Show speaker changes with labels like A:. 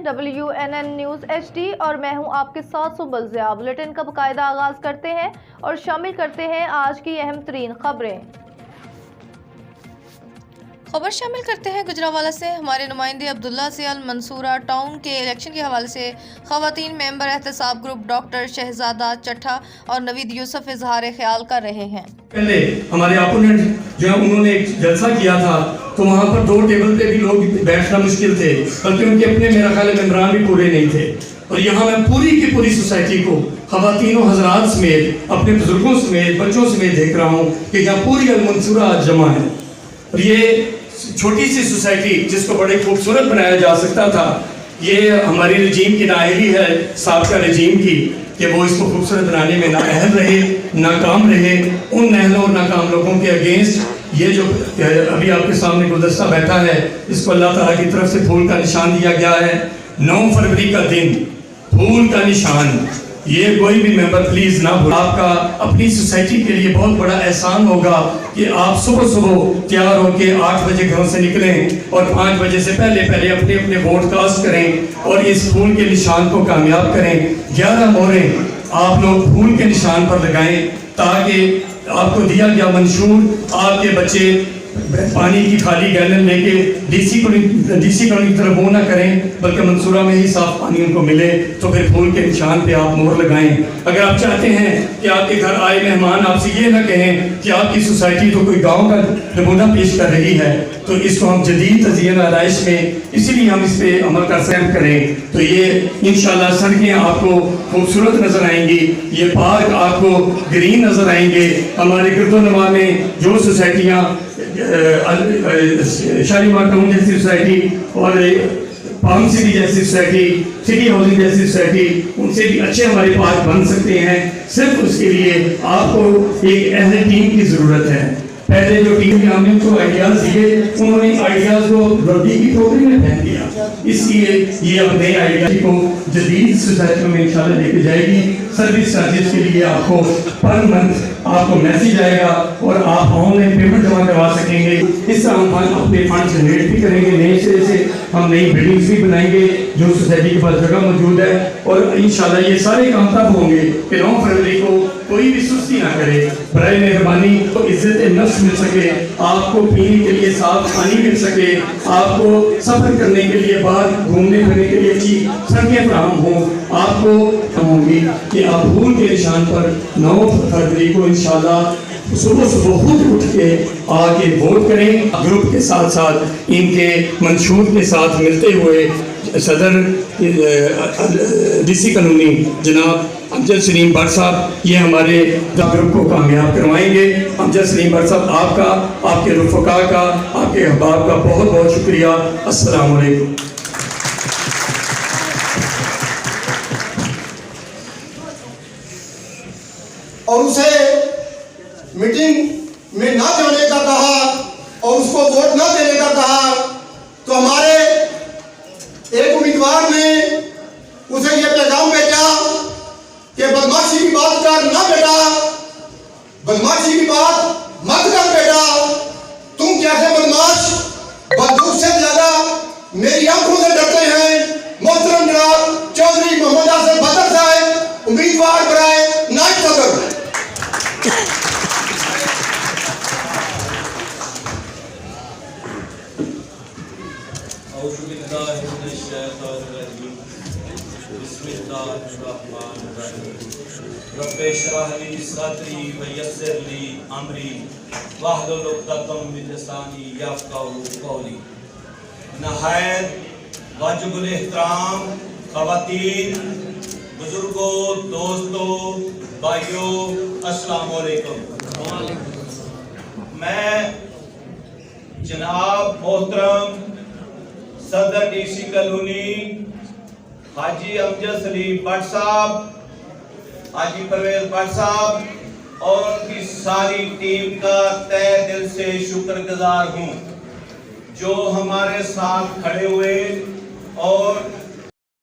A: WNN news HD और मैं हूं आपके साथ सुबल ज़िया। बुलेटिन का बाकायदा आगाज़ करते हैं और शामिल करते हैं आज की अहम तरीन खबरें। खबर शामिल करते हैं गुजरांवाला से। हमारे नुमाइंदे अब्दुल्ला से अल मंसूरा टाउन के इलेक्शन के हवाले से ख़वातीन मेंबर एहतसाब ग्रुप डॉक्टर शहजादा चट्ठा और नवीद यूसुफ इजहार ख्याल कर रहे हैं।
B: पहले हमारे अपोनेंट जो है उन्होंने एक जलसा किया था तो वहाँ पर 2 टेबल पे भी लोग बैठना मुश्किल थे, बल्कि उनके अपने मेरा ख्याल मेंबरान भी पूरे नहीं थे। और यहाँ मैं पूरी की पूरी सोसाइटी को ख़वातीनों हजरात समेत अपने बुजुर्गों समेत बच्चों समेत देख रहा हूँ कि यहाँ पूरी अल मंसूरा आज जमा है। और ये छोटी सी सोसाइटी जिसको बड़े खूबसूरत बनाया जा सकता था, ये हमारी रजीम की नाअहली है साबका रजीम की कि वो इसको खूबसूरत बनाने में नाअहल रहे, नाकाम रहे। उन नाअहलों और नाकाम लोगों के अगेंस्ट ये जो अभी आपके सामने गुलदस्ता बैठा है, इसको अल्लाह ताला की तरफ से फूल का निशान दिया गया है। 9 फरवरी का दिन फूल का निशान, ये कोई भी मेंबर प्लीज ना भूल। आपका अपनी सोसाइटी के लिए बहुत बड़ा एहसान होगा कि आप सुबह सुबह तैयार होके 8 बजे घरों से निकलें और 5 बजे से पहले अपने अपने वोट कास्ट करें और इस फूल के निशान को कामयाब करें। 11 मोहरें आप लोग फूल के निशान पर लगाएं ताकि आपको दिया गया मंशूर आपके बच्चे पानी की खाली गैलन लेके डीसी कॉलोनी की तरफ वो ना करें, बल्कि मंसूरा में ही साफ पानी उनको मिले। तो फिर फूल के निशान पे आप मोहर लगाएं। अगर आप चाहते हैं कि आपके घर आए मेहमान आपसे ये ना कहें कि आपकी सोसाइटी तो कोई गांव का नमूना पेश कर रही है, तो इसको हम जदीद तज़यीन आराइश में इसीलिए हम इस पे अमल का सहम करें। तो ये इंशाल्लाह सड़कें आपको खूबसूरत नजर आएंगी, ये पार्क आपको ग्रीन नजर आएंगे। हमारे गिरदोनवा में जो सोसाइटियाँ शालीमार टाउन जैसी सोसाइटी और पाम सिटी जैसी सोसाइटी, सिटी हाउसिंग जैसी सोसाइटी, उनसे भी अच्छे हमारे पार्क बन सकते हैं। सिर्फ उसके लिए आपको एक अहले टीम की ज़रूरत है। पहले जो टीम ने हमने उनको आइडियाज़ दिए, उन्होंने आइडियाज़ को रद्दी की टोकरी में फेंक दिया। इसलिए ये अब नए आइडिया को जदीद सोसाइटी में इंशाल्लाह लेके जाएगी। सर्विस चार्जेस के लिए आपको पर मंथ आपको मैसेज आएगा और आप ऑनलाइन पेमेंट जमा करवा सकेंगे। इससे हम अपने फंड जनरेट भी करेंगे, नए सिरे से हम नई बिल्डिंग्स भी बनाएंगे जो सोसाइटी के पास जगह मौजूद है। और इंशाल्लाह ये सारे काम तब होंगे कि 9 फरवरी को कोई भी सुस्ती ना करे। बराए मेहरबानी को इज्जत नफ्स मिल सके, आपको पीने के लिए साफ पानी मिल सके, आपको सफर करने के लिए बाहर घूमने फिरने के लिए अच्छी सड़कें फराहम हों। आपको होंगी कि आप फूल के निशान पर 9 फरवरी को इंशाल्लाह सुबह सुबह खुद उठ के आके वोट करें। ग्रुप के साथ साथ इनके मंशूर के साथ मिलते हुए सदर डीसी कॉलोनी जनाब अमजद सलीम भट्ट साहब ये हमारे ग्रुप को कामयाब करवाएंगे। अमजद सलीम भट्ट साहब आपका, आपके रुफ़क़ा का, आपके अहबाब का बहुत बहुत शुक्रिया। अस्सलाम वालेकुम।
C: और उसे मीटिंग में ना जाने का कहा और उसको वोट ना देने का कहा, तो हमारे एक उम्मीदवार ने उसे ये पैगाम भेजा कि बदमाशी की बात कर ना बेटा, बदमाशी की बात मत कर बेटा। तुम कैसे बदमाश बंदूक से ज्यादा मेरी आंखों से डरते हैं। मोहतरम जनाब चौधरी मोहम्मद आसिफ भट्ट साहब उम्मीदवार बनाए नायब सदर।
D: रब्बे इश्रह ली सदरी व यस्सिर ली अमरी वहलुल उक़दतम मिन लिसानी यफ़क़हू क़ौली। नहायत वाजिबुल एहतराम ख़वातीन, बुजुर्गों, दोस्तों, भाइयों, अस्सलाम वालेकुम। मैं जनाब मोहतरम सदर डीसी कॉलोनी हाजी अमजद सलीम भट्ट साहब, हाजी परवेज भट्ट साहब और उनकी सारी टीम का तहे दिल से शुक्रगुजार हूँ जो हमारे साथ खड़े हुए और